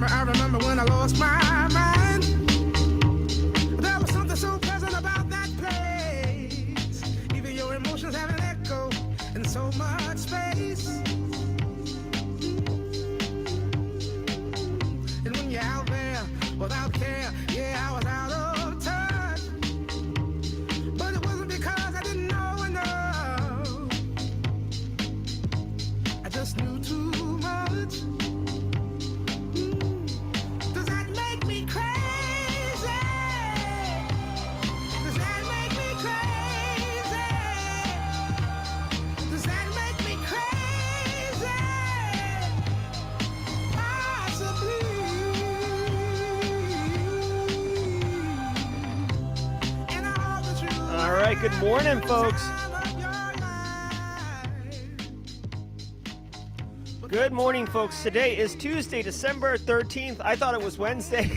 I remember when I lost my mind. There was something so pleasant about that place. Even your emotions have an echo in so much space. And when you're out there without care, yeah, I was out of touch. But it wasn't because I didn't know enough. I just knew too much. Does that make me crazy? Does that make me crazy? Does that make me crazy? Possibly. And I hope that you All right, good morning, folks. Good morning, folks. Today is Tuesday, December 13th. I thought it was Wednesday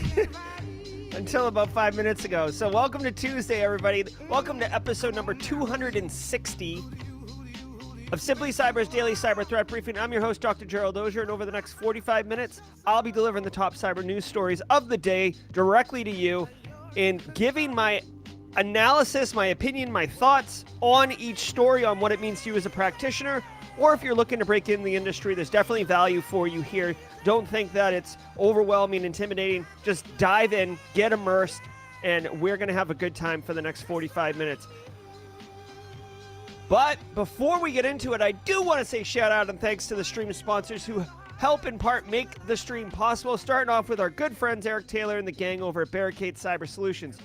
until about 5 minutes ago. So welcome to Tuesday, everybody. Welcome to episode number 260 of Simply Cyber's Daily Cyber Threat Briefing. I'm your host, Dr. Gerald Auger, and over the next 45 minutes, I'll be delivering the top cyber news stories of the day directly to you and giving my analysis, my opinion, my thoughts on each story, on what it means to you as a practitioner, or if you're looking to break in the industry. There's definitely value for you here. Don't think that it's overwhelming, intimidating. Just dive in, get immersed, and we're going to have a good time for the next 45 minutes. But before we get into it, I do want to say shout out and thanks to the stream sponsors who help in part make the stream possible, starting off with our good friends Eric Taylor and the gang over at Barricade Cyber Solutions.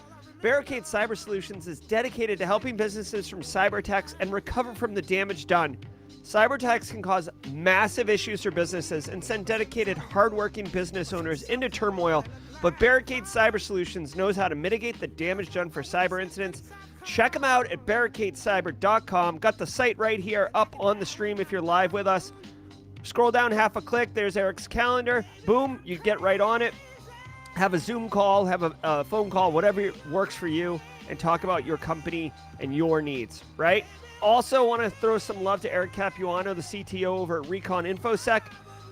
Barricade Cyber Solutions is dedicated to helping businesses from cyber attacks and recover from the damage done. Cyber attacks can cause massive issues for businesses and send dedicated, hardworking business owners into turmoil, but Barricade Cyber Solutions knows how to mitigate the damage done for cyber incidents. Check them out at barricadecyber.com. Got the site right here up on the stream if you're live with us. Scroll down half a click. There's Eric's calendar. Boom, you get right on it. Have a Zoom call, have a phone call, whatever works for you, and talk about your company and your needs, right? Also want to throw some love to Eric Capuano, the CTO over at Recon InfoSec.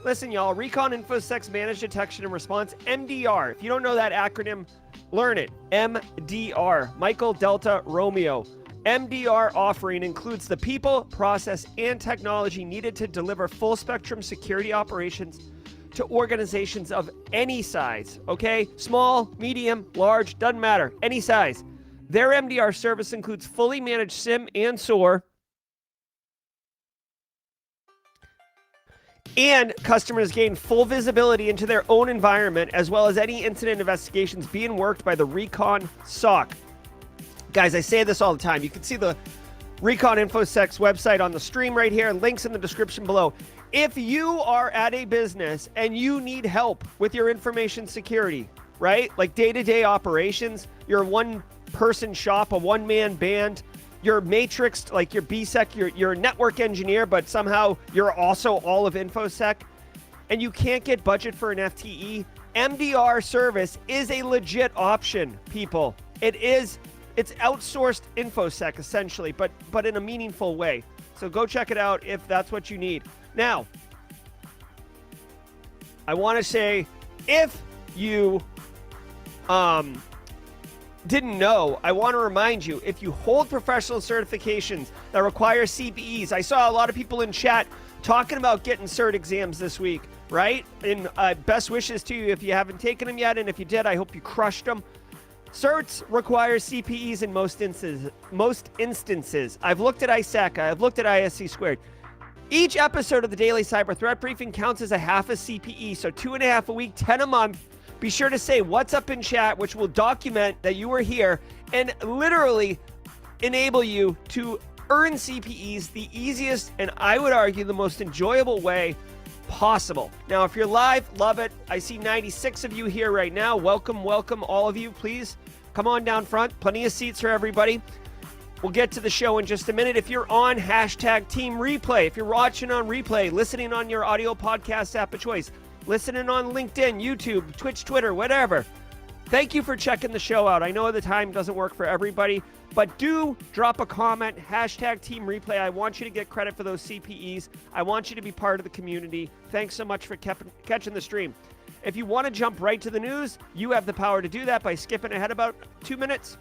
Listen, y'all, Recon InfoSec's Managed Detection and Response, MDR. If you don't know that acronym, learn it. MDR, Michael Delta Romeo. MDR offering includes the people, process, and technology needed to deliver full-spectrum security operations to organizations of any size, okay? Small, medium, large, doesn't matter, any size. Their MDR service includes fully managed SIM and SOAR, and customers gain full visibility into their own environment, as well as any incident investigations being worked by the Recon SOC. Guys, I say this all the time. You can see the Recon InfoSec's website on the stream right here, links in the description below. If you are at a business and you need help with your information security, right? Like day-to-day operations, you're a one-person shop, a one-man band, you're matrixed, like you're BSEC, you're a network engineer, but somehow you're also all of InfoSec, and you can't get budget for an FTE, MDR service is a legit option, people. It's outsourced InfoSec, essentially, but in a meaningful way. So go check it out if that's what you need. Now, I want to say, if you didn't know, I want to remind you, if you hold professional certifications that require CPEs, I saw a lot of people in chat talking about getting cert exams this week, right? And best wishes to you if you haven't taken them yet, and if you did, I hope you crushed them. Certs require CPEs in most instances. I've looked at ISACA, I've looked at ISC squared. Each episode of the Daily Cyber Threat Briefing counts as a half a CPE, so 2.5 a week, 10 a month. Be sure to say what's up in chat, which will document that you were here and literally enable you to earn CPEs the easiest and, I would argue, the most enjoyable way possible. Now, if you're live, love it. I see 96 of you here right now. Welcome, welcome, all of you. Please come on down front. Plenty of seats for everybody. We'll get to the show in just a minute. If you're on hashtag Team Replay, if you're watching on replay, listening on your audio podcast app of choice, listening on LinkedIn, YouTube, Twitch, Twitter, whatever, thank you for checking the show out. I know the time doesn't work for everybody, but do drop a comment, hashtag Team Replay. I want you to get credit for those CPEs. I want you to be part of the community. Thanks so much for catching the stream. If you want to jump right to the news, you have the power to do that by skipping ahead about 2 minutes.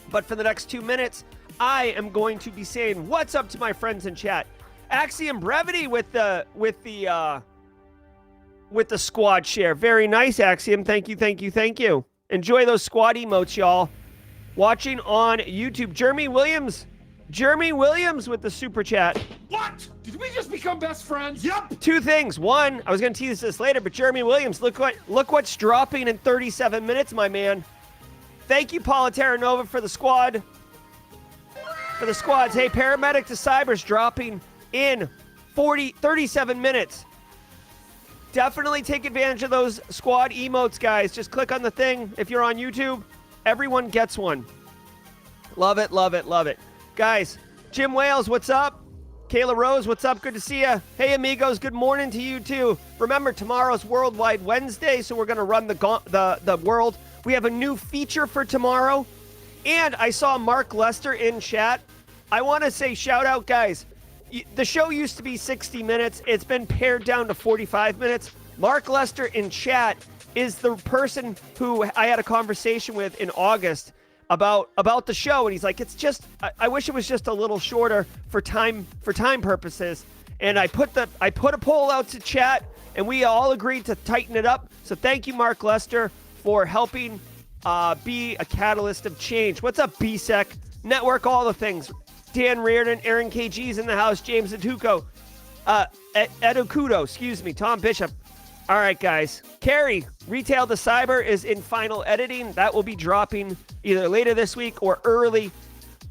But for the next 2 minutes, I am going to be saying what's up to my friends in chat. Axiom Brevity with the squad share. Very nice, Axiom. Thank you, thank you, thank you. Enjoy those squad emotes, y'all. Watching on YouTube, Jeremy Williams with the super chat. What? Did we just become best friends? Yep. 2 things. One, I was going to tease this later, but Jeremy Williams, look what's dropping in 37 minutes, my man. Thank you, Paula Terranova, for the squad. For the squads. Hey, Paramedic to Cyber's dropping in 37 minutes. Definitely take advantage of those squad emotes, guys. Just click on the thing. If you're on YouTube, everyone gets one. Love it, love it, love it. Guys, Jim Wales, what's up? Kayla Rose, what's up? Good to see you. Hey, amigos, good morning to you, too. Remember, tomorrow's Worldwide Wednesday, so we're going to run the world. We have a new feature for tomorrow. And I saw Mark Lester in chat. I want to say shout out, guys. The show used to be 60 minutes. It's been pared down to 45 minutes. Mark Lester in chat is the person who I had a conversation with in August about the show, and he's like, it's just, I wish it was just a little shorter for time purposes. And I put a poll out to chat, and we all agreed to tighten it up. So thank you, Mark Lester, for helping be a catalyst of change. What's up, BSEC Network? All the things. Dan Reardon, Aaron KG's in the house, James Atuko, Edukudo, excuse me, Tom Bishop. All right, guys. Carrie, Retail to Cyber is in final editing. That will be dropping either later this week or early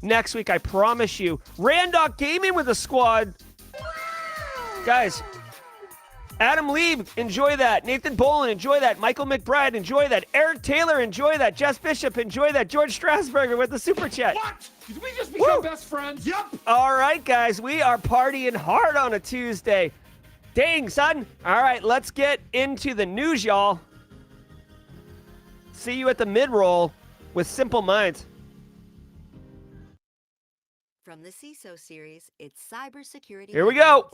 next week, I promise you. Randock Gaming with a squad. Guys, Adam Lieb, enjoy that. Nathan Bolin, enjoy that. Michael McBride, enjoy that. Eric Taylor, enjoy that. Jess Bishop, enjoy that. George Strasburger with the super chat. What? Did we just become best friends? Yep. All right, guys, we are partying hard on a Tuesday. Dang, son. All right, let's get into the news, y'all. See you at the mid-roll with Simple Minds. From the CISO series, it's cybersecurity. Here we go.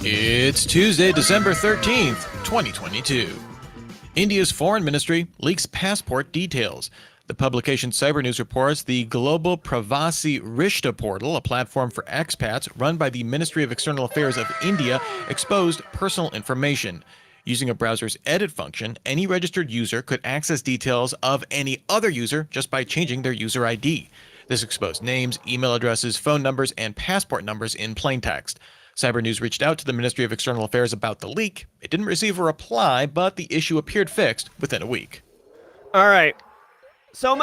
It's Tuesday, December 13th, 2022. India's foreign ministry leaks passport details. The publication Cyber News reports the Global Pravasi Rishta portal, a platform for expats run by the Ministry of External Affairs of India, exposed personal information. Using a browser's edit function, any registered user could access details of any other user just by changing their user ID. This exposed names, email addresses, phone numbers, and passport numbers in plain text. Cyber News reached out to the Ministry of External Affairs about the leak. It didn't receive a reply, but the issue appeared fixed within a week. All right. So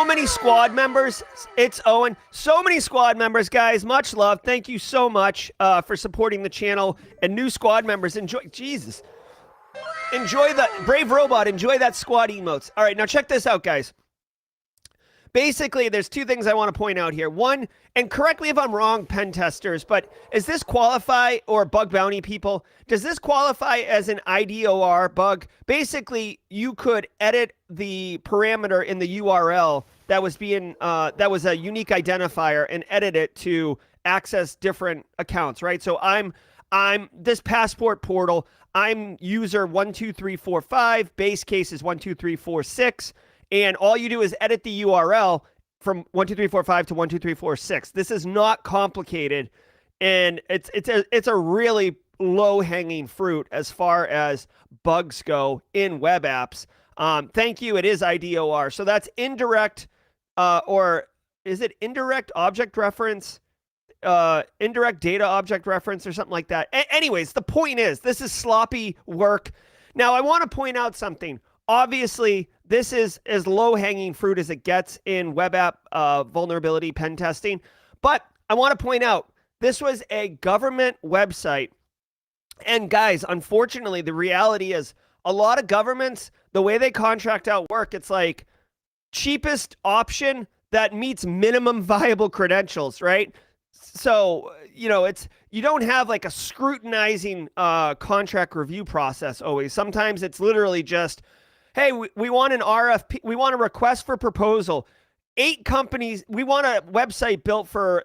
many squad members. It's Owen. So many squad members, guys. Much love. Thank you so much for supporting the channel. And new squad members, enjoy. Jesus. Enjoy the Brave Robot. Enjoy that squad emotes. All right, now check this out, guys. Basically, there's 2 things I want to point out here. One, and correct me if I'm wrong, pen testers, but does this qualify, or bug bounty people, does this qualify as an IDOR bug? Basically, you could edit the parameter in the URL that was that was a unique identifier and edit it to access different accounts, right? So I'm this passport portal, I'm user 12345, base case is 12346. And all you do is edit the URL from 12345 to 12346. This is not complicated, and it's a really low-hanging fruit as far as bugs go in web apps. Thank you. It is IDOR. So that's indirect, or is it indirect object reference? Indirect data object reference or something like that. Anyways, the point is, this is sloppy work. Now, I want to point out something. Obviously, this is as low-hanging fruit as it gets in web app vulnerability pen testing. But I want to point out, this was a government website. And guys, unfortunately, the reality is a lot of governments, the way they contract out work, it's like cheapest option that meets minimum viable credentials, right? So you don't have like a scrutinizing contract review process always. Sometimes it's literally just, hey, we want an RFP, we want a request for proposal. 8 companies, we want a website built for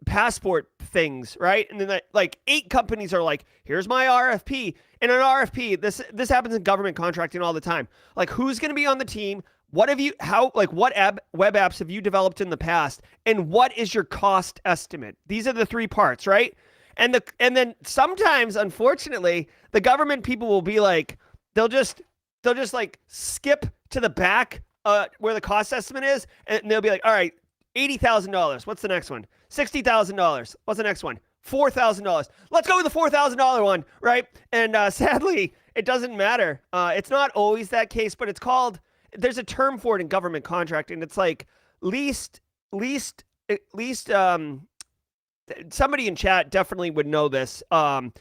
passport things, right? And then like 8 companies are like, here's my RFP. And an RFP, this happens in government contracting all the time. Like, who's going to be on the team? What web apps have you developed in the past? And what is your cost estimate? These are the 3 parts, right? And then sometimes, unfortunately, the government people will be like, they'll just like skip to the back where the cost estimate is, and they'll be like, all right, $80,000. What's the next one? $60,000. What's the next one? $4,000. Let's go with the $4,000 one, right? And sadly, it doesn't matter. It's not always that case, but it's called. There's a term for it in government contracting. It's like least. Somebody in chat definitely would know this. But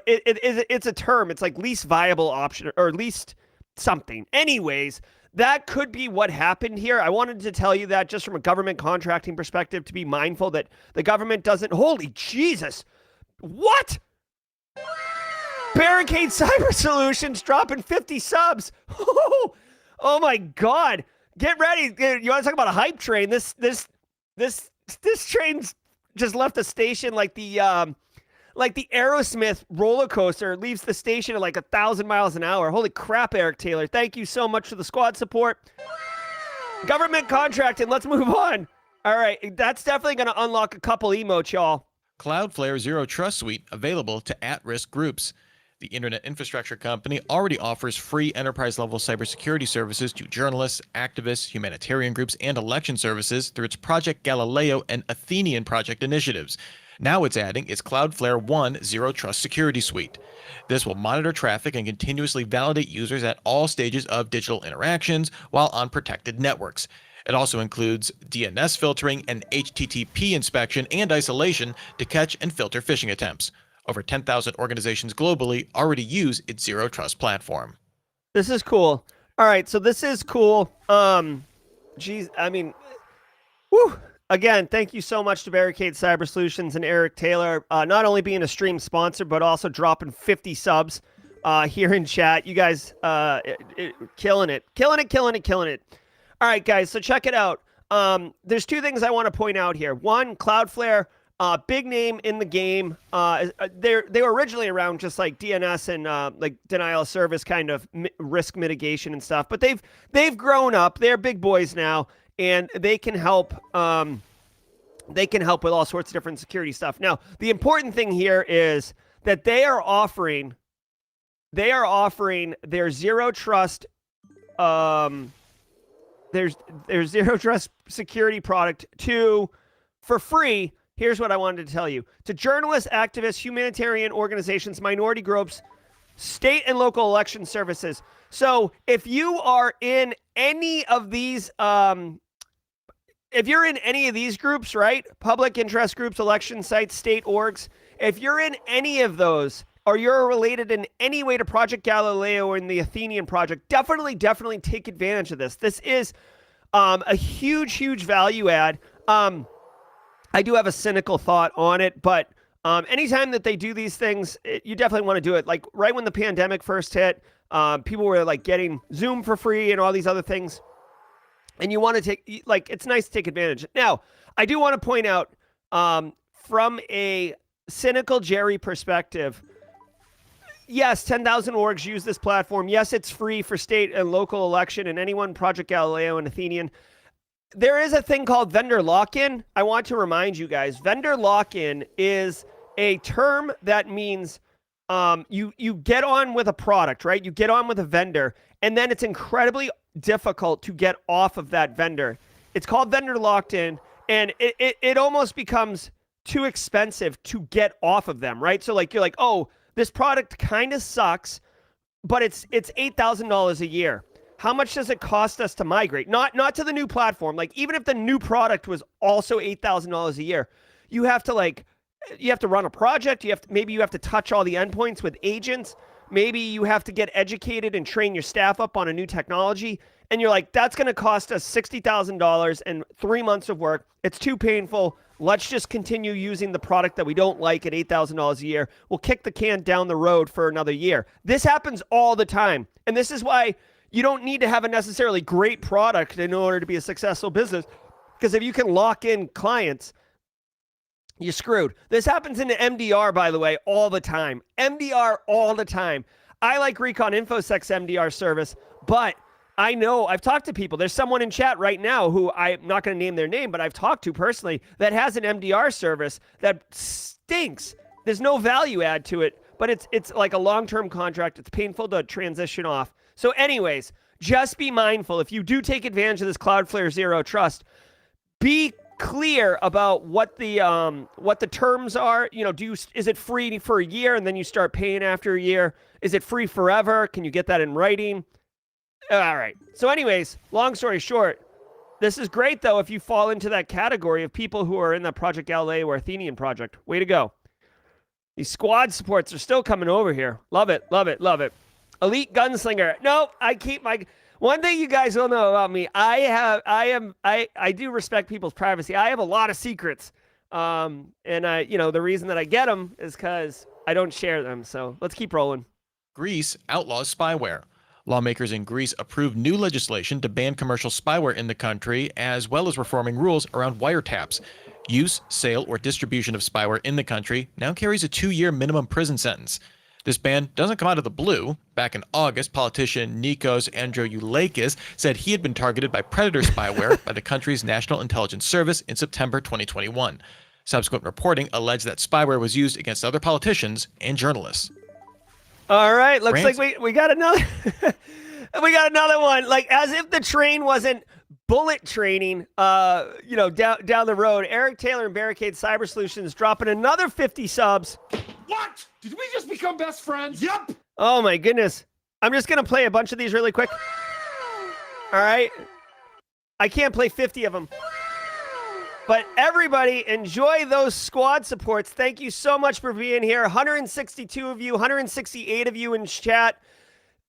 it's a term. It's like least viable option or least something. Anyways, that could be what happened here. I wanted to tell you that just from a government contracting perspective, to be mindful that the government doesn't. Holy Jesus! What? Barricade Cyber Solutions dropping 50 subs. Oh my God! Get ready. You want to talk about a hype train? This train's just left the station like the Aerosmith roller coaster leaves the station at like 1,000 miles an hour. Holy crap, Eric Taylor! Thank you so much for the squad support. Government contracting. Let's move on. All right, that's definitely going to unlock a couple emotes, y'all. Cloudflare Zero Trust Suite available to at-risk groups. The internet infrastructure company already offers free enterprise-level cybersecurity services to journalists, activists, humanitarian groups, and election services through its Project Galileo and Athenian project initiatives. Now it's adding its Cloudflare One Zero Trust Security Suite. This will monitor traffic and continuously validate users at all stages of digital interactions while on protected networks. It also includes DNS filtering and HTTP inspection and isolation to catch and filter phishing attempts. Over 10,000 organizations globally already use its Zero Trust platform. This is cool. All right, so this is cool. Geez, I mean, whew. Again, thank you so much to Barricade Cyber Solutions and Eric Taylor, not only being a stream sponsor, but also dropping 50 subs here in chat. You guys killing it. All right, guys, so check it out. There's 2 things I want to point out here. One, Cloudflare. Big name in the game. They were originally around just like DNS and like denial of service kind of risk mitigation and stuff, but they've grown up. They're big boys now, and they can help. They can help with all sorts of different security stuff. Now, the important thing here is that they are offering their zero trust. Their zero trust security product for free. Here's what I wanted to tell you. To journalists, activists, humanitarian organizations, minority groups, state and local election services. So if you are in any of these, groups, right? Public interest groups, election sites, state orgs, if you're in any of those, or you're related in any way to Project Galileo or in the Athenian project, definitely take advantage of this. This is a huge value add. I do have a cynical thought on it, but anytime that they do these things, you definitely want to do it. Like right when the pandemic first hit, people were like getting Zoom for free and all these other things. And you want to take, like, it's nice to take advantage. Now, I do want to point out from a cynical Jerry perspective, yes, 10,000 orgs use this platform. Yes, it's free for state and local election and anyone, Project Galileo and Athenian. There is a thing called vendor lock-in. I want to remind you guys, vendor lock-in is a term that means you get on with a product, right? You get on with a vendor, and then it's incredibly difficult to get off of that vendor. It's called vendor locked-in, and it almost becomes too expensive to get off of them, right? So like you're like, oh, this product kind of sucks, but it's $8,000 a year. How much does it cost us to migrate? Not to the new platform. Like even if the new product was also $8,000 a year, you have to run a project. Maybe you have to touch all the endpoints with agents. Maybe you have to get educated and train your staff up on a new technology. And you're like, that's going to cost us $60,000 and 3 months of work. It's too painful. let's just continue using the product that we don't like at $8,000 a year. We'll kick the can down the road for another year. This happens all the time. And this is why you don't need to have a necessarily great product in order to be a successful business. Because if you can lock in clients, you're screwed. This happens in the MDR, by the way, all the time. MDR all the time. I like Recon InfoSec's MDR service, but I know I've talked to people. There's someone in chat right now who I'm not going to name their name, but I've talked to personally that has an MDR service that stinks. There's no value add to it, but it's like a long-term contract. It's painful to transition off. So anyways, just be mindful. If you do take advantage of this Cloudflare Zero Trust, be clear about what the terms are. You know, is it free for a year and then you start paying after a year? Is it free forever? Can you get that in writing? All right. So anyways, long story short, this is great, though, if you fall into that category of people who are in that Project Galileo or Athenian project. Way to go. These squad supports are still coming over here. Love it, love it, love it. Elite gunslinger. No, I keep my... One thing you guys will know about me, I do respect people's privacy. I have a lot of secrets. And the reason that I get them is because I don't share them. So let's keep rolling. Greece outlaws spyware. Lawmakers in Greece approved new legislation to ban commercial spyware in the country, as well as reforming rules around wiretaps. Use, sale, or distribution of spyware in the country now carries a 2-year minimum prison sentence. This ban doesn't come out of the blue. Back in August, politician Nikos Androulakis said he had been targeted by predator spyware by the country's National Intelligence Service in September 2021. Subsequent reporting alleged that spyware was used against other politicians and journalists. All right, looks like we got another we got another one. Like as if the train wasn't bullet training down the road. Eric Taylor and Barricade Cyber Solutions dropping another 50 subs. What? Did we just become best friends? Yep. Oh my goodness. I'm just going to play a bunch of these really quick. All right. I can't play 50 of them. But everybody, enjoy those squad supports. Thank you so much for being here. 162 of you, 168 of you in chat.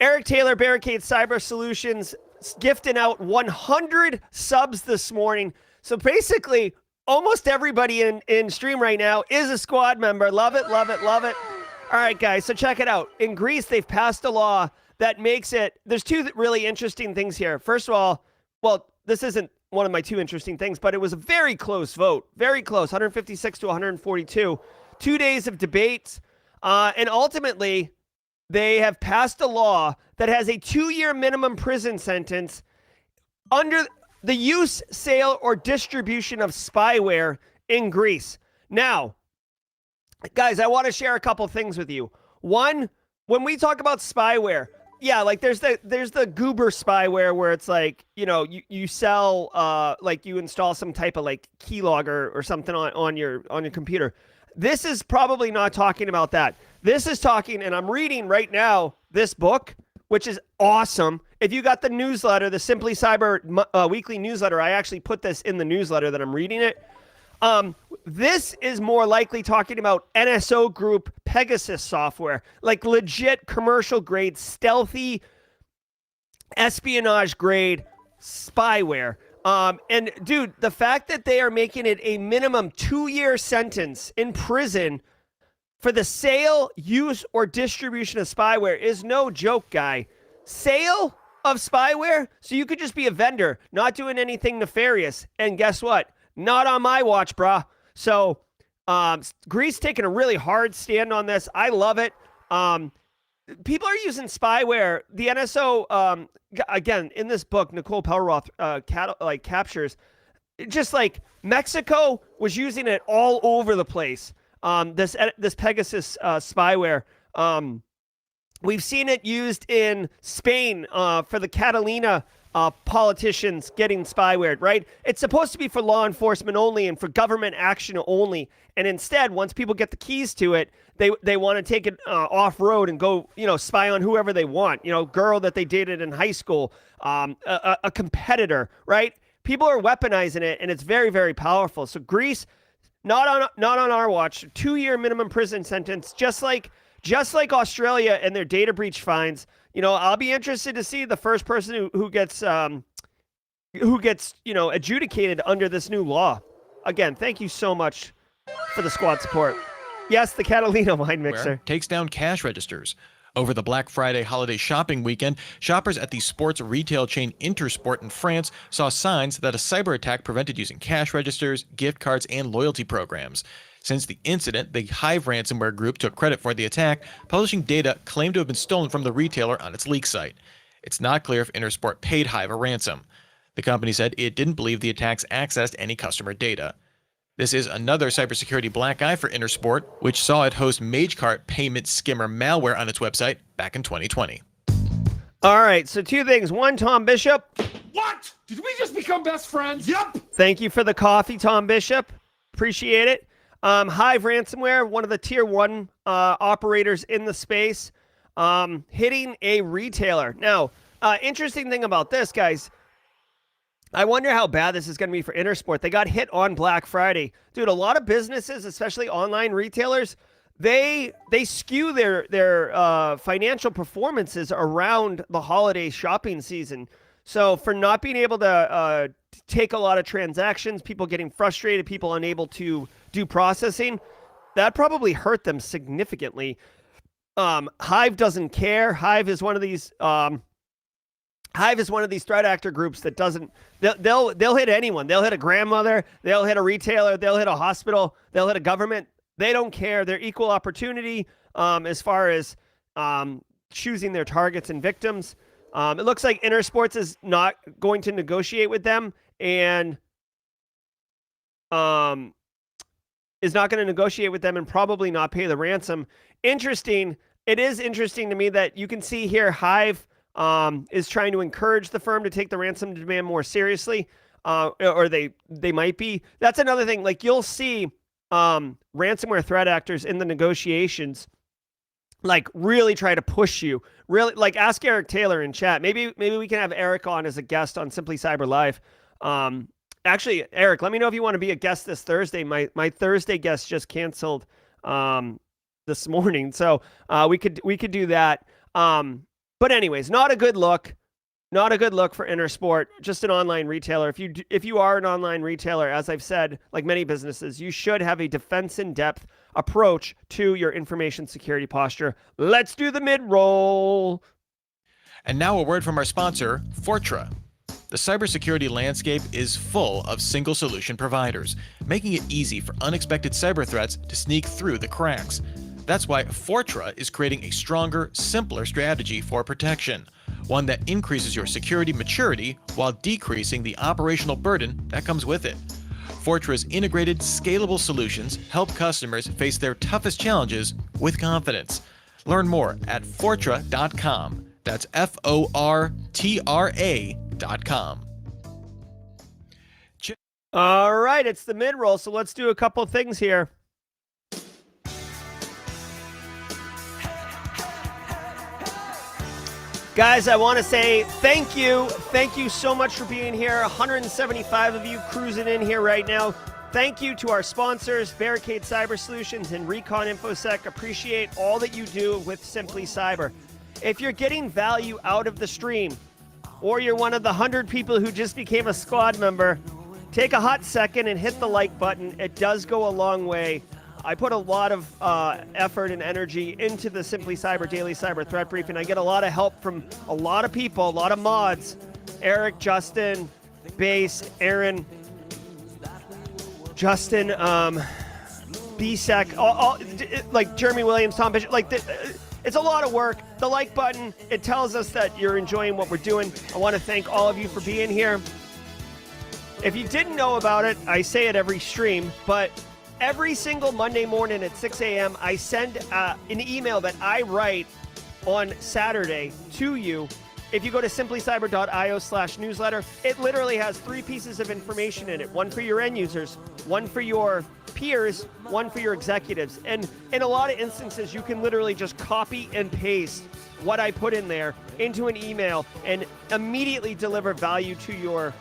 Eric Taylor, Barricade Cyber Solutions, gifting out 100 subs this morning. So basically, almost everybody in stream right now is a squad member. Love it, love it, love it. All right, guys, so check it out. In Greece, they've passed a law that makes it... There's two really interesting things here. First of all, well, this isn't one of my two interesting things, but it was a very close vote. Very close, 156 to 142. 2 days of debates. And ultimately, they have passed a law that has a 2-year minimum prison sentence under the use, sale, or distribution of spyware in Greece. Now, guys, I want to share a couple things with you. One, when we talk about spyware, yeah, like there's the goober spyware where it's like, you sell, like you install some type of like keylogger or something on your computer. This is probably not talking about that. This is talking, and I'm reading right now this book, which is awesome. If you got the newsletter, the Simply Cyber weekly newsletter, I actually put this in the newsletter that I'm reading it. This is more likely talking about NSO Group Pegasus software, like legit commercial grade, stealthy espionage grade spyware. And dude, the fact that they are making it a minimum 2-year sentence in prison for the sale, use, or distribution of spyware is no joke, guy. Sale of spyware? So you could just be a vendor, not doing anything nefarious. And guess what? Not on my watch, brah. So Greece taking a really hard stand on this. I love it. People are using spyware. The NSO, again, in this book, Nicole Pelleroth captures, just like Mexico was using it all over the place. This Pegasus spyware. We've seen it used in Spain for the Catalina politicians getting spyware, right? It's supposed to be for law enforcement only and for government action only. And instead, once people get the keys to it, they want to take it off-road and go, spy on whoever they want. Girl that they dated in high school, a competitor, right? People are weaponizing it, and it's very, very powerful. So Greece, not on our watch. 2-year minimum prison sentence, just like Australia and their data breach fines. I'll be interested to see the first person who gets adjudicated under this new law. again, thank you so much for the squad support. Yes, the Catalina wine mixer. Takes down cash registers. Over the Black Friday holiday shopping weekend, shoppers at the sports retail chain Intersport in France saw signs that a cyber attack prevented using cash registers, gift cards, and loyalty programs. Since the incident, the Hive ransomware group took credit for the attack, publishing data claimed to have been stolen from the retailer on its leak site. It's not clear if Intersport paid Hive a ransom. The company said it didn't believe the attacks accessed any customer data. This is another cybersecurity black eye for Intersport, which saw it host MageCart payment skimmer malware on its website back in 2020. All right, so two things. One, Tom Bishop. What? Did we just become best friends? Yep. Thank you for the coffee, Tom Bishop. Appreciate it. Hive Ransomware, one of the tier 1 operators in the space, hitting a retailer. Now, interesting thing about this, guys, I wonder how bad this is going to be for Intersport. They got hit on Black Friday. Dude, a lot of businesses, especially online retailers, they skew their financial performances around the holiday shopping season. So for not being able to take a lot of transactions, people getting frustrated, people unable to do processing, that probably hurt them significantly. Hive doesn't care. Hive is one of these threat actor groups that doesn't. They'll hit anyone. They'll hit a grandmother. They'll hit a retailer. They'll hit a hospital. They'll hit a government. They don't care. They're equal opportunity as far as choosing their targets and victims. It looks like Intersports is not going to negotiate with them and is not going to negotiate with them and probably not pay the ransom. Interesting. It is interesting to me that you can see here Hive is trying to encourage the firm to take the ransom demand more seriously, or they might be. That's another thing. Like, you'll see ransomware threat actors in the negotiations, like, really try to push you. Really, like, ask Eric Taylor in chat. Maybe we can have Eric on as a guest on Simply Cyber Live. Actually, Eric, let me know if you want to be a guest this Thursday. My Thursday guest just canceled this morning, so we could do that. But anyways, not a good look. Not a good look for Intersport, just an online retailer. If you are an online retailer, as I've said, like many businesses, you should have a defense-in-depth approach to your information security posture. Let's do the mid-roll. And now a word from our sponsor, Fortra. The cybersecurity landscape is full of single solution providers, making it easy for unexpected cyber threats to sneak through the cracks. That's why Fortra is creating a stronger, simpler strategy for protection, one that increases your security maturity while decreasing the operational burden that comes with it. Fortra's integrated, scalable solutions help customers face their toughest challenges with confidence. Learn more at Fortra.com. That's Fortra.com. All right, it's the mid-roll, so let's do a couple things here. Guys, I want to say thank you. Thank you so much for being here. 175 of you cruising in here right now. Thank you to our sponsors, Barricade Cyber Solutions and Recon InfoSec. Appreciate all that you do with Simply Cyber. If you're getting value out of the stream, or you're one of the 100 people who just became a squad member, take a hot second and hit the like button. It does go a long way. I put a lot of effort and energy into the Simply Cyber Daily Cyber Threat Brief, and I get a lot of help from a lot of people, a lot of mods. Eric, Justin, Base, Aaron, Justin, BSEC, like Jeremy Williams, Tom Bishop. Like, it's a lot of work. The like button, it tells us that you're enjoying what we're doing. I want to thank all of you for being here. If you didn't know about it, I say it every stream, but every single Monday morning at 6 a.m., I send an email that I write on Saturday to you. If you go to simplycyber.io/newsletter, it literally has 3 pieces of information in it. One for your end users, one for your peers, one for your executives. And in a lot of instances, you can literally just copy and paste what I put in there into an email and immediately deliver value to your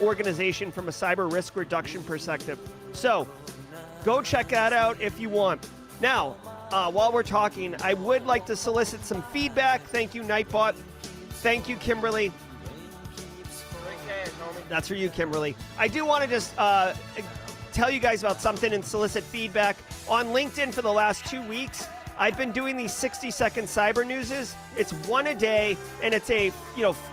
organization from a cyber risk reduction perspective. So go check that out if you want. Now, while we're talking, I would like to solicit some feedback. Thank you, Nightbot. Thank you, Kimberly. That's for you, Kimberly. I do want to just tell you guys about something and solicit feedback. On LinkedIn for the last 2 weeks, I've been doing these 60-second cyber newses. It's one a day, and it's a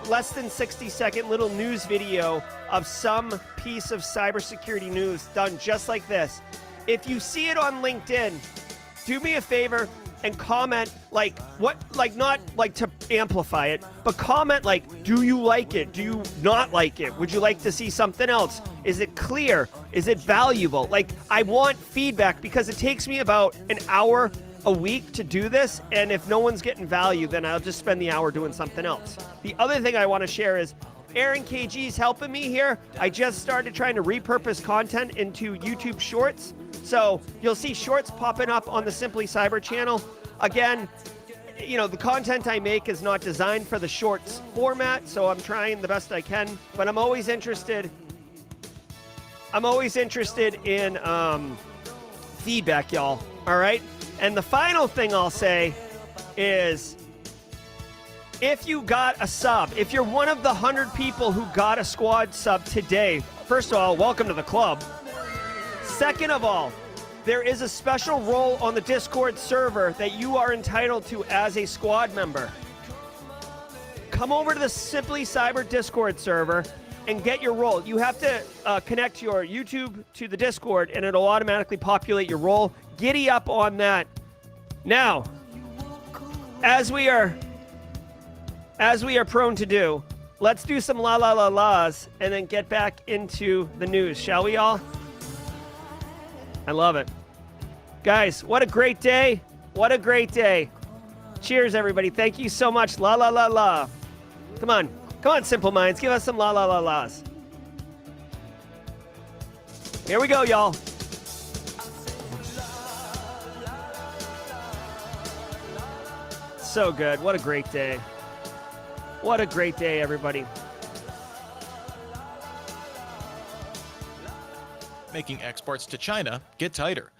less than 60-second little news video of some piece of cybersecurity news done just like this. If you see it on LinkedIn, do me a favor and comment not to amplify it, but comment do you like it? Do you not like it? Would you like to see something else? Is it clear? Is it valuable? I want feedback because it takes me about an hour a week to do this, and if no one's getting value, then I'll just spend the hour doing something else. The other thing I want to share is Aaron KG's helping me here. I just started trying to repurpose content into YouTube Shorts. So you'll see shorts popping up on the Simply Cyber channel. Again, the content I make is not designed for the shorts format, so I'm trying the best I can, but I'm always interested in feedback, y'all. All right? And the final thing I'll say is, if you got a sub, if you're one of the 100 people who got a squad sub today, first of all, welcome to the club. Second of all, there is a special role on the Discord server that you are entitled to as a squad member. Come over to the Simply Cyber Discord server and get your role. You have to connect your YouTube to the Discord, and it'll automatically populate your role. Giddy up on that. Now, as we are prone to do, let's do some la la la la's and then get back into the news, shall we all? I love it. Guys, what a great day. What a great day. Cheers, everybody. Thank you so much. La la la la. Come on. Come on, Simple Minds. Give us some la la la la's. Here we go, y'all. So good. What a great day. What a great day, everybody. Making exports to China get tighter.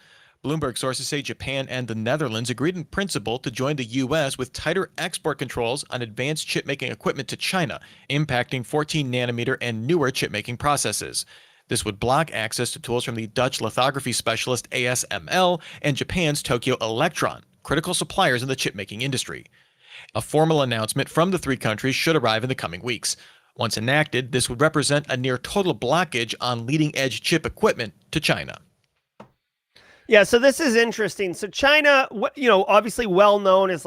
Bloomberg sources say Japan and the Netherlands agreed in principle to join the U.S. with tighter export controls on advanced chip-making equipment to China, impacting 14-nanometer and newer chip-making processes. This would block access to tools from the Dutch lithography specialist ASML and Japan's Tokyo Electron, critical suppliers in the chip-making industry. A formal announcement from the three countries should arrive in the coming weeks. Once enacted, this would represent a near total blockage on leading-edge chip equipment to China. Yeah, so this is interesting. So China, obviously well known as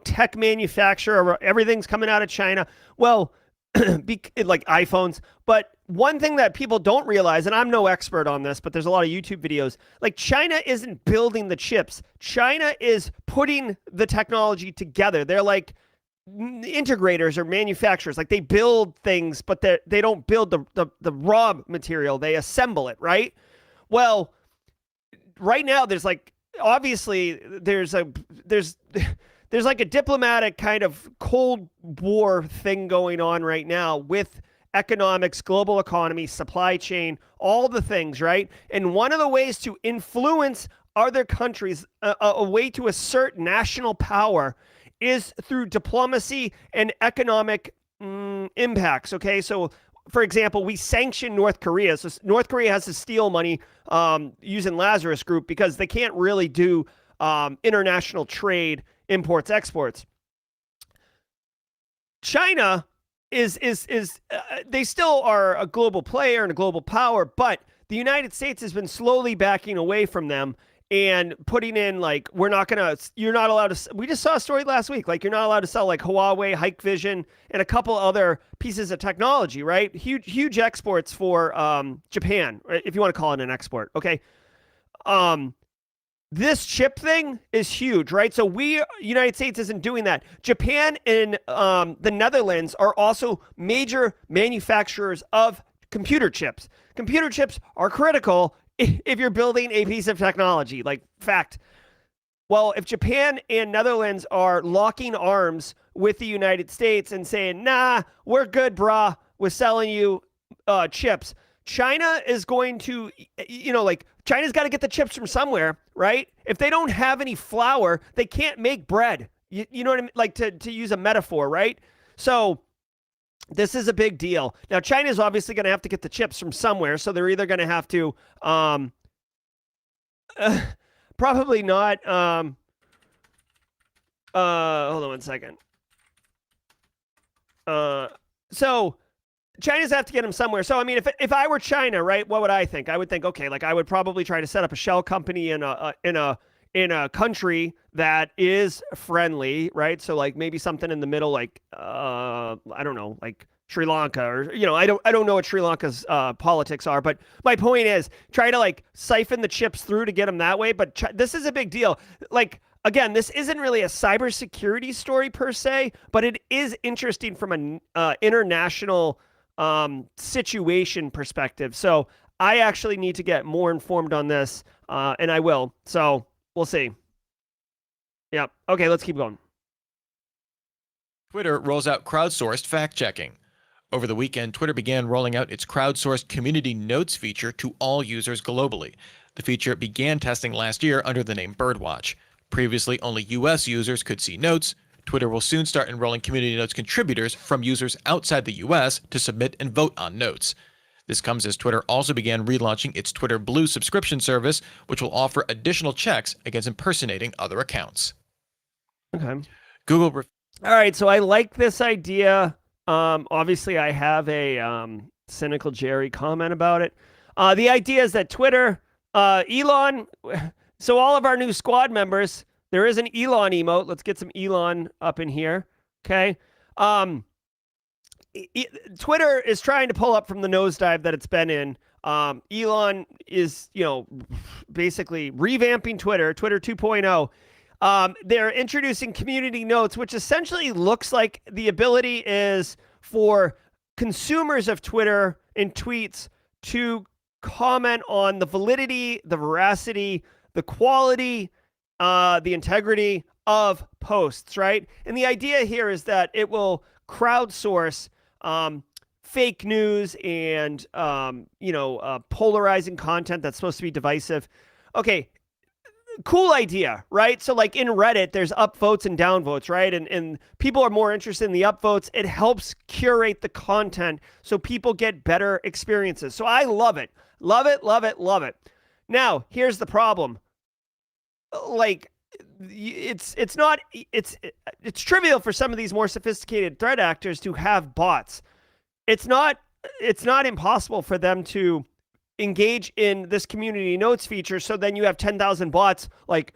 tech manufacturer. Everything's coming out of China. Well, like iPhones. But one thing that people don't realize, and I'm no expert on this, but there's a lot of YouTube videos, China isn't building the chips. China is putting the technology together. They're like integrators or manufacturers. They build things, but they don't build the raw material. They assemble it, right? Well, right now there's obviously there's a diplomatic kind of Cold War thing going on right now with economics, global economy, supply chain, all the things, right? And one of the ways to influence other countries, a way to assert national power, is through diplomacy and economic impacts, okay? So, for example, we sanction North Korea. So North Korea has to steal money using Lazarus Group because they can't really do international trade, imports, exports. China is they still are a global player and a global power, but the United States has been slowly backing away from them and putting in you're not allowed to, we just saw a story last week, you're not allowed to sell Huawei, Hikvision, and a couple other pieces of technology, right? Huge exports for Japan, if you want to call it an export, okay? This chip thing is huge, right? So United States isn't doing that. Japan and the Netherlands are also major manufacturers of computer chips. Computer chips are critical if you're building a piece of technology, fact. Well, if Japan and Netherlands are locking arms with the United States and saying, nah, we're good, brah, we're selling you chips, China is going to, China's got to get the chips from somewhere, right? If they don't have any flour, they can't make bread. You know what I mean? To use a metaphor, right? So this is a big deal. Now, China's obviously going to have to get the chips from somewhere, so they're either going to have to probably not. Hold on one second. So China's have to get them somewhere. So I mean, if I were China, right, what would I think? I would think, okay, like I would probably try to set up a shell company in a country that is friendly, right? So like maybe something in the middle, like I don't know, like Sri Lanka, or I don't know what Sri Lanka's politics are, but my point is try to like siphon the chips through to get them that way. But this is a big deal. Like again, this isn't really a cybersecurity story per se, but it is interesting from an international situation perspective. So I actually need to get more informed on this, and I will. So we'll see. Yeah. Okay, let's keep going. Twitter rolls out crowdsourced fact-checking. Over the weekend, Twitter began rolling out its crowdsourced community notes feature to all users globally. The feature began testing last year under the name Birdwatch. Previously, only US users could see notes. Twitter will soon start enrolling community notes contributors from users outside the US to submit and vote on notes. This comes as Twitter also began relaunching its Twitter Blue subscription service, which will offer additional checks against impersonating other accounts. Okay. Google. All right, so I like this idea. Obviously, I have a cynical Jerry comment about it. The idea is that Twitter, Elon. So all of our new squad members, there is an Elon emote. Let's get some Elon up in here. Okay. Twitter is trying to pull up from the nosedive that it's been in. Elon is, basically revamping Twitter 2.0. They're introducing community notes, which essentially looks like the ability is for consumers of Twitter and tweets to comment on the validity, the veracity, the quality, the integrity of posts, right? And the idea here is that it will crowdsource fake news and, polarizing content that's supposed to be divisive. Okay, cool idea, right? So like in Reddit, there's upvotes and downvotes, right? And people are more interested in the upvotes. It helps curate the content so people get better experiences. So I love it. Love it, love it, love it. Now, here's the problem. Like, it's trivial for some of these more sophisticated threat actors to have bots. It's not impossible for them to engage in this community notes feature. So then you have 10,000 bots like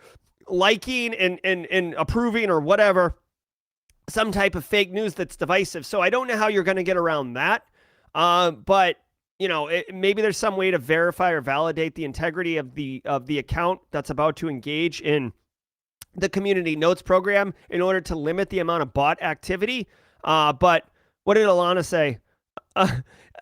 liking and approving or whatever, some type of fake news that's divisive. So I don't know how you're going to get around that. But maybe there's some way to verify or validate the integrity of the account that's about to engage in the community notes program in order to limit the amount of bot activity. But what did Alana say?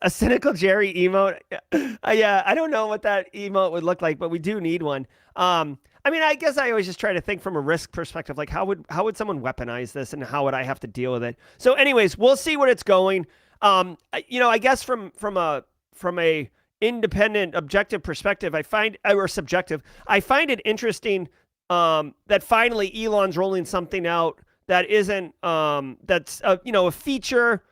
A cynical Jerry emote. Yeah, I don't know what that emote would look like, but we do need one. I mean, I guess I always just try to think from a risk perspective, like how would someone weaponize this and how would I have to deal with it? So anyways, we'll see where it's going. I guess from a independent, objective perspective, I find it interesting that finally Elon's rolling something out that isn't that's a feature.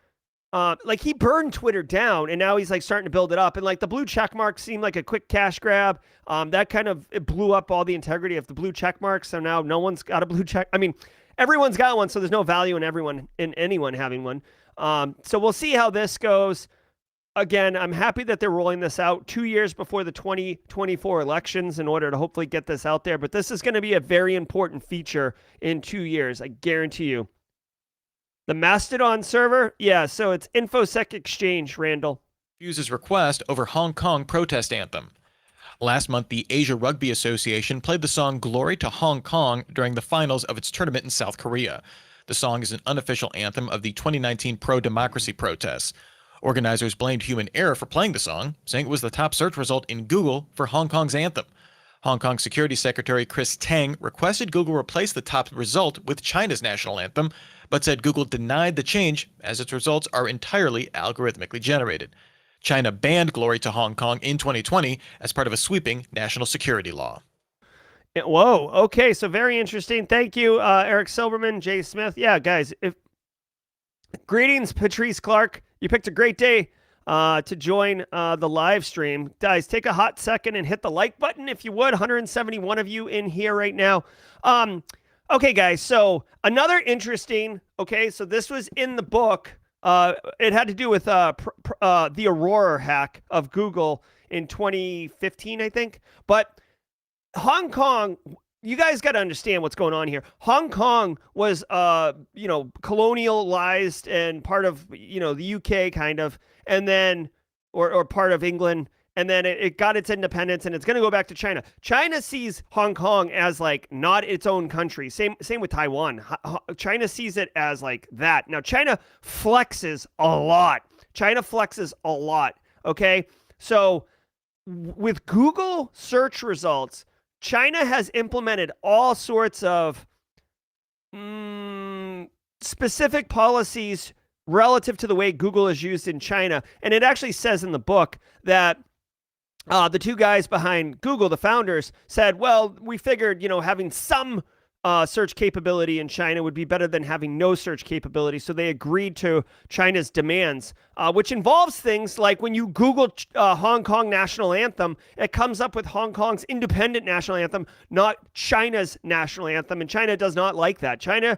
Like he burned Twitter down and now he's like starting to build it up, and like the blue check mark seemed like a quick cash grab. That kind of it blew up all the integrity of the blue check mark. So now no one's got a blue check. I mean, everyone's got one, so there's no value in anyone having one. So we'll see how this goes. Again, I'm happy that they're rolling this out 2 years before the 2024 elections in order to hopefully get this out there. But this is going to be a very important feature in 2 years, I guarantee you. The Mastodon server? Yeah, so it's InfoSec Exchange, Randall. Refuses request over Hong Kong protest anthem. Last month, the Asia Rugby Association played the song Glory to Hong Kong during the finals of its tournament in South Korea. The song is an unofficial anthem of the 2019 pro-democracy protests. Organizers blamed human error for playing the song, saying it was the top search result in Google for Hong Kong's anthem. Hong Kong Security Secretary Chris Tang requested Google replace the top result with China's national anthem, but said Google denied the change as its results are entirely algorithmically generated. China banned Glory to Hong Kong in 2020 as part of a sweeping national security law. Whoa. Okay. So very interesting. Thank you, Eric Silverman, Jay Smith. Yeah, guys. Greetings, Patrice Clark. You picked a great day to join the live stream. Guys, take a hot second and hit the like button if you would. 171 of you in here right now. Okay, guys, so another interesting, so this was in the book. It had to do with the Aurora hack of Google in 2015, I think. But Hong Kong, you guys got to understand what's going on here. Hong Kong was, colonialized and part of, the UK kind of, and then, or part of England, and then it got its independence, and it's going to go back to China. China sees Hong Kong as like not its own country. Same with Taiwan. China sees it as like that. Now China flexes a lot. Okay, so with Google search results, China has implemented all sorts of specific policies relative to the way Google is used in China. And it actually says in the book that the two guys behind Google, the founders, said, well, we figured, having some search capability in China would be better than having no search capability. So they agreed to China's demands, which involves things like when you Google Hong Kong national anthem, it comes up with Hong Kong's independent national anthem, not China's national anthem. And China does not like that. China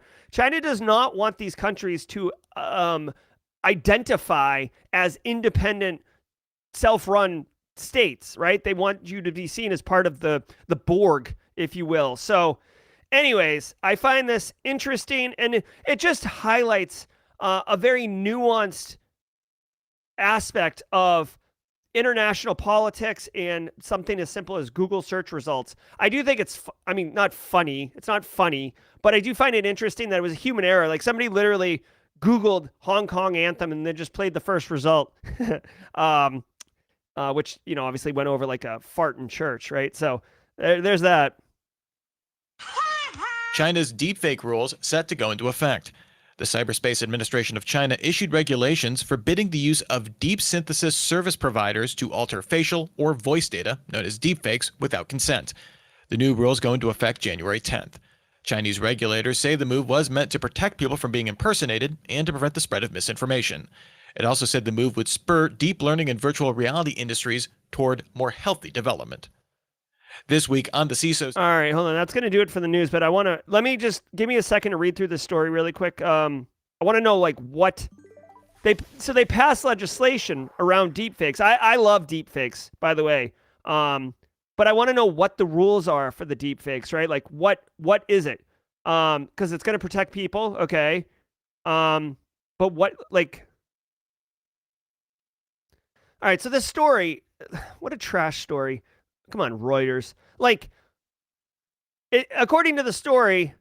does not want these countries to identify as independent, self-run states, right? They want you to be seen as part of the Borg, if you will. So anyways, I find this interesting, and it just highlights a very nuanced aspect of international politics and something as simple as Google search results. I do think it's not funny. It's not funny, but I do find it interesting that it was a human error. Like somebody literally Googled Hong Kong anthem and then just played the first result, which, obviously went over like a fart in church, right? So there's that. China's deepfake rules set to go into effect. The Cyberspace Administration of China issued regulations forbidding the use of deep synthesis service providers to alter facial or voice data, known as deepfakes, without consent. The new rules go into effect January 10th. Chinese regulators say the move was meant to protect people from being impersonated and to prevent the spread of misinformation. It also said the move would spur deep learning and virtual reality industries toward more healthy development. This week on the CISO. All right, hold on. That's going to do it for the news, but give me a second to read through this story really quick. I want to know what they passed legislation around deepfakes. I love deepfakes, by the way. But I want to know what the rules are for the deepfakes, right? Like what is it? Because it's going to protect people, okay? But what all right, so this story, what a trash story. Come on, Reuters. According to the story,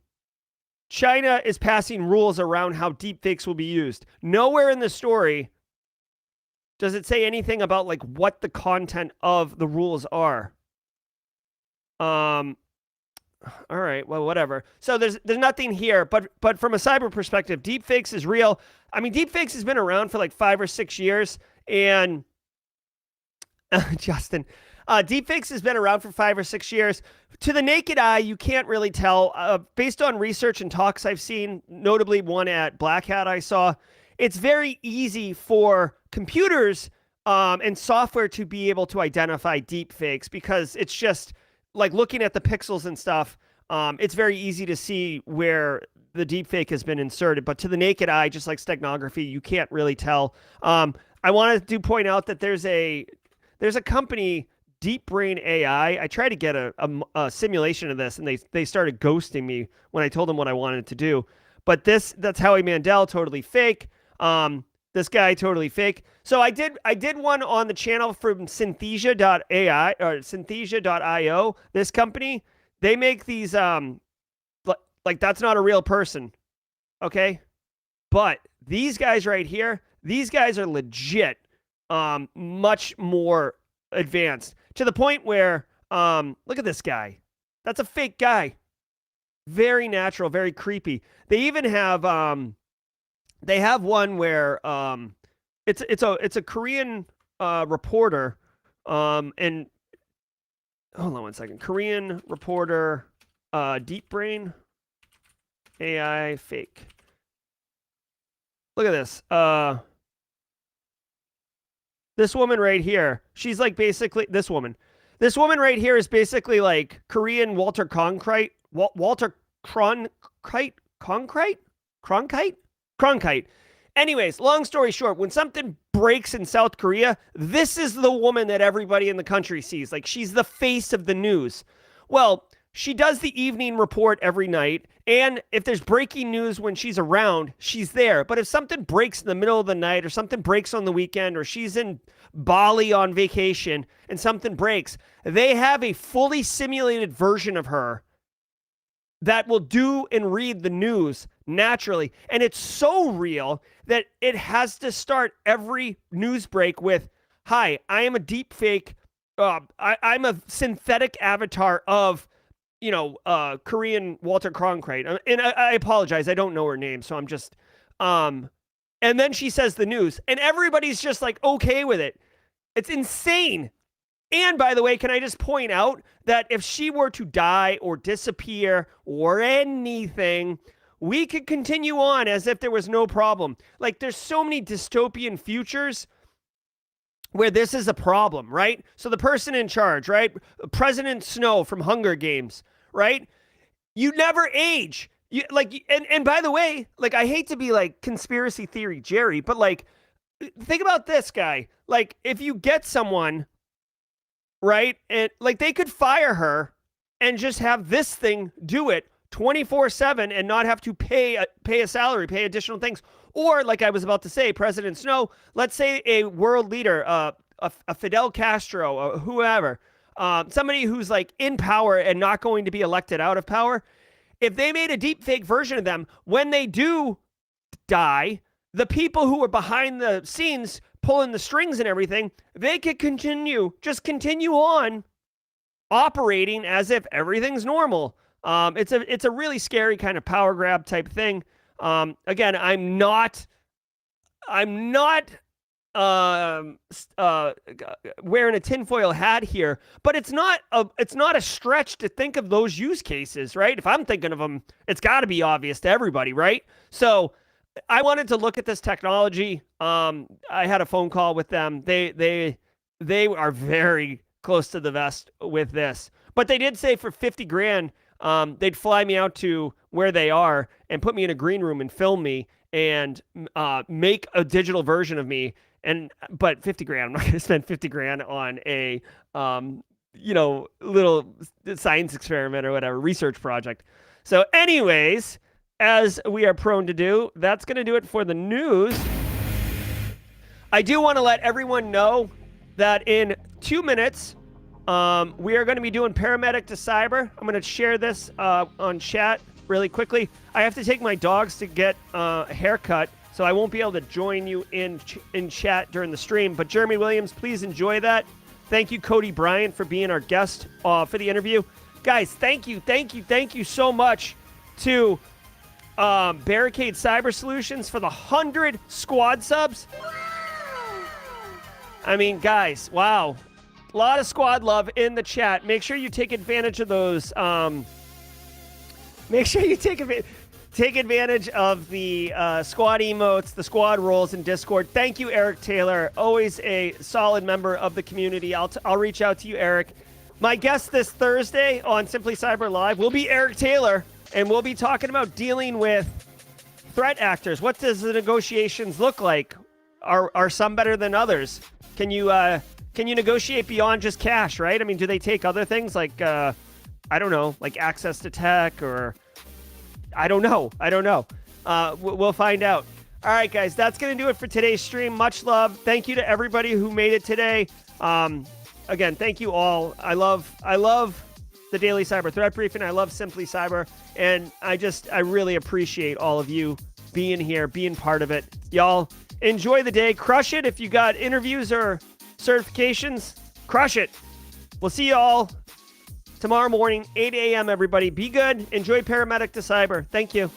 China is passing rules around how deepfakes will be used. Nowhere in the story does it say anything about what the content of the rules are. All right, well, whatever. So there's nothing here, but from a cyber perspective, deepfakes is real. I mean, deepfakes has been around for 5 or 6 years, and Justin. Deepfakes has been around for 5 or 6 years. To the naked eye, you can't really tell. Based on research and talks I've seen, notably one at Black Hat I saw, it's very easy for computers and software to be able to identify deepfakes because it's just looking at the pixels and stuff. It's very easy to see where the deepfake has been inserted. But to the naked eye, just like steganography, you can't really tell. I wanted to point out that there's a company, Deep Brain AI. I tried to get a simulation of this, and they started ghosting me when I told them what I wanted to do. But that's Howie Mandel, totally fake. This guy, totally fake. So I did one on the channel from Synthesia.ai or Synthesia.io. This company, they make these that's not a real person, okay? But these guys right here, these guys are legit, much more advanced to the point where look at this guy. That's a fake guy. Very natural, very creepy. They even have one where it's a Korean reporter and hold on one second. Korean reporter, Deep Brain AI fake. Look at this. This woman right here, she's like basically this woman. This woman right here is basically like Korean Walter Cronkite. Walter Cronkite? Cronkite. Anyways, long story short, when something breaks in South Korea, this is the woman that everybody in the country sees. Like, she's the face of the news. Well, she does the evening report every night, and if there's breaking news when she's around, she's there. But if something breaks in the middle of the night, or something breaks on the weekend, or she's in Bali on vacation and something breaks, they have a fully simulated version of her that will do and read the news naturally. And it's so real that it has to start every news break with, "Hi, I am a deepfake. I'm a synthetic avatar of, Korean Walter Cronkite." And I apologize. I don't know her name. So I'm just, and then she says the news and everybody's just like, okay with it. It's insane. And by the way, can I just point out that if she were to die or disappear or anything, we could continue on as if there was no problem. Like, there's so many dystopian futures where this is a problem, right? So the person in charge, right? President Snow from Hunger Games, right? You never age. And by the way, like, I hate to be like conspiracy theory Jerry, but like, think about this guy. Like, if you get someone, right, and like, they could fire her and just have this thing do it 24/7 and not have to pay a salary, pay additional things. Or, like I was about to say, President Snow, let's say a world leader, a Fidel Castro, whoever, somebody who's like in power and not going to be elected out of power. If they made a deep fake version of them, when they do die, the people who are behind the scenes pulling the strings and everything, they could continue on operating as if everything's normal. It's a really scary kind of power grab type thing. Again, I'm not wearing a tinfoil hat here, but it's not a stretch to think of those use cases, right? If I'm thinking of them, it's got to be obvious to everybody, right? So I wanted to look at this technology. I had a phone call with them. They are very close to the vest with this, but they did say for 50 grand, they'd fly me out to where they are and put me in a green room and film me and make a digital version of me. But 50 grand, I'm not going to spend 50 grand on a, little science experiment or whatever, research project. So anyways, as we are prone to do, that's going to do it for the news. I do want to let everyone know that in 2 minutes, we are going to be doing Paramedic to Cyber. I'm going to share this on chat really quickly. I have to take my dogs to get a haircut, so I won't be able to join you in chat during the stream. But Jeremy Williams, please enjoy that. Thank you, Cody Bryant, for being our guest for the interview. Guys, thank you so much to Barricade Cyber Solutions for the 100 squad subs. I mean, guys, wow. A lot of squad love in the chat. Make sure you take advantage of those. Make sure you take advantage of the squad emotes, the squad roles in Discord. Thank you, Eric Taylor. Always a solid member of the community. I'll reach out to you, Eric. My guest this Thursday on Simply Cyber Live will be Eric Taylor, and we'll be talking about dealing with threat actors. What does the negotiations look like? Are some better than others? Can you negotiate beyond just cash, right? I mean, do they take other things like, I don't know, like access to tech, or I don't know. We'll find out. All right, guys, that's going to do it for today's stream. Much love. Thank you to everybody who made it today. Again, thank you all. I love the Daily Cyber Threat Briefing. I love Simply Cyber. And I really appreciate all of you being here, being part of it. Y'all enjoy the day. Crush it. If you got interviews or certifications, crush it. We'll see you all tomorrow morning, 8 a.m., everybody. Be good. Enjoy Paramedic to Cyber. Thank you.